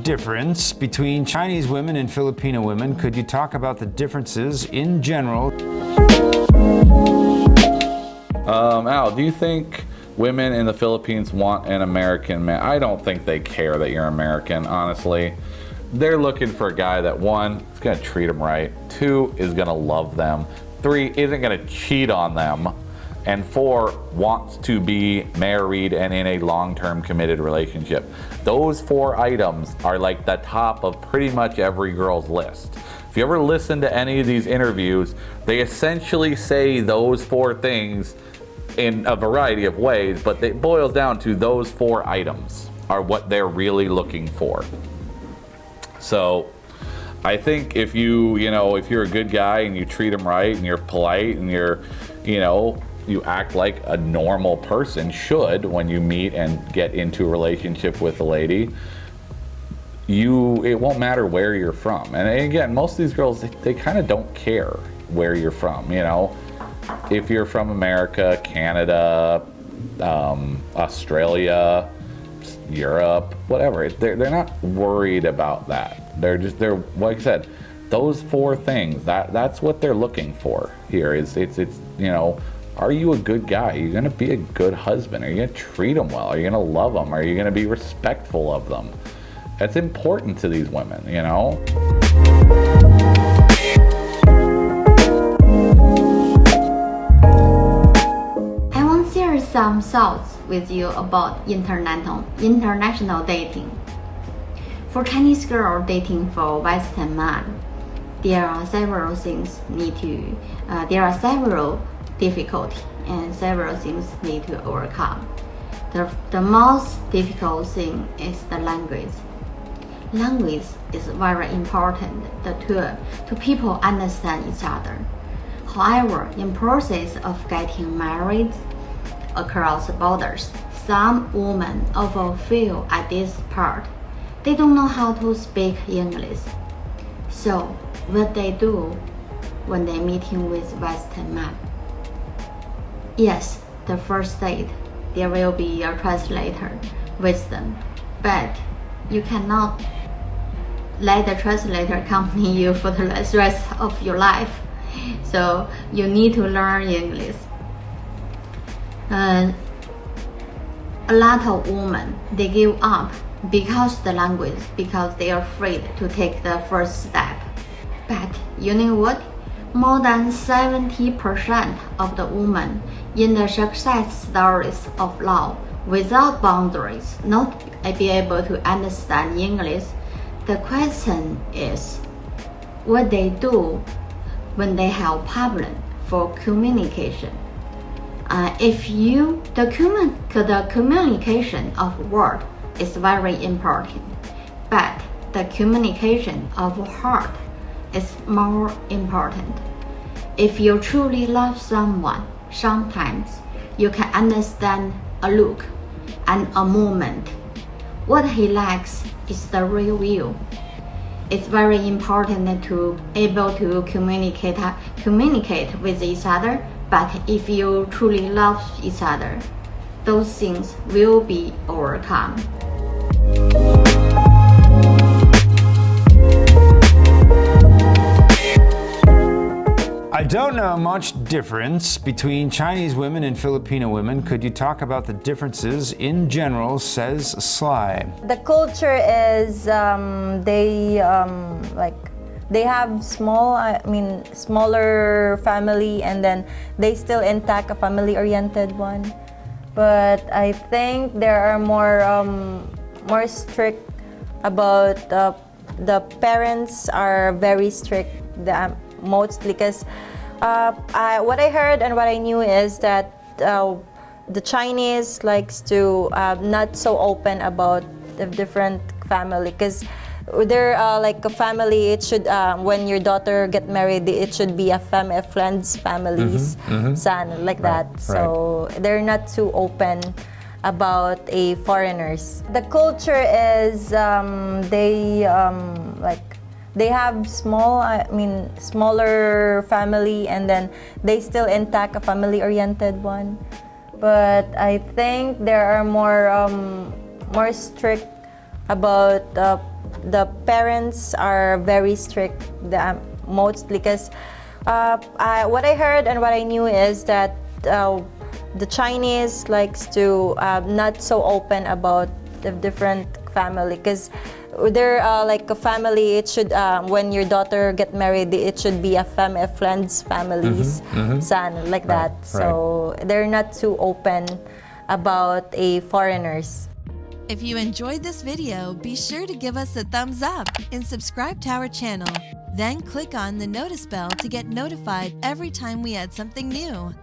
difference between Chinese women and Filipino women. Could you talk about the differences in general? Al, do you think women in the Philippines want an American man? I don't think they care that you're American, honestly. They're looking for a guy that, one, is going to treat them right, two, is going to love them, three, isn't going to cheat on them, and four, wants to be married and in a long-term committed relationship. Those four items are like the top of pretty much every girl's list. If you ever listen to any of these interviews, they essentially say those four things in a variety of ways, but it boils down to those four items are what they're really looking for. So I think if if you're a good guy and you treat them right and you're polite and you act like a normal person should when you meet and get into a relationship with a lady, it won't matter where you're from. And again, most of these girls, they kind of don't care where you're from. If you're from America, Canada, Australia, Europe, whatever, they're not worried about that. They're like I said, those four things, that's what they're looking for here. It's are you a good guy? Are you going to be a good husband? Are you going to treat them well? Are you going to love them? Are you going to be respectful of them? That's important to these women, I want to share some thoughts with you about international dating. For Chinese girl dating for Western man, there are several difficulties and several things need to overcome. The most difficult thing is the language. Language is very important to people understand each other. However, in process of getting married across borders, some women often feel at this part they don't know how to speak English. So what they do when they meeting with Western man? Yes, the first date there will be a translator with them, but you cannot let the translator accompany you for the rest of your life. So you need to learn English. A lot of women, they give up because they are afraid to take the first step. But you know what? More than 70% of the women in the success stories of love without boundaries not be able to understand English. The question is what they do when they have problem for communication. The communication of word is very important, but the communication of heart is more important. If you truly love someone, sometimes you can understand a look and a moment. What he likes is the real you. It's very important to able to communicate with each other, but if you truly love each other, those things will be overcome. I don't know much difference between Chinese women and Filipino women. Could you talk about the differences in general, says Sly? The culture is they have smaller family, and then they still intact a family-oriented one. But I think there are more strict about the parents are very strict. Mostly because what I heard and what I knew is that the Chinese likes to not so open about the different family, because they're like a family. It should when your daughter get married, it should be a friend's family's son, like that. So they're not too open about a foreigners. The culture is they have smaller family, and then they still intact a family-oriented one. But I think there are more strict about the parents are very strict, mostly because what I heard and what I knew is that the Chinese likes to not so open about the different family, because they're like a family. It should when your daughter get married, it should be a friends families son like that. So they're not too open about a foreigners. If you enjoyed this video, be sure to give us a thumbs up and subscribe to our channel. Then click on the notice bell to get notified every time we add something new.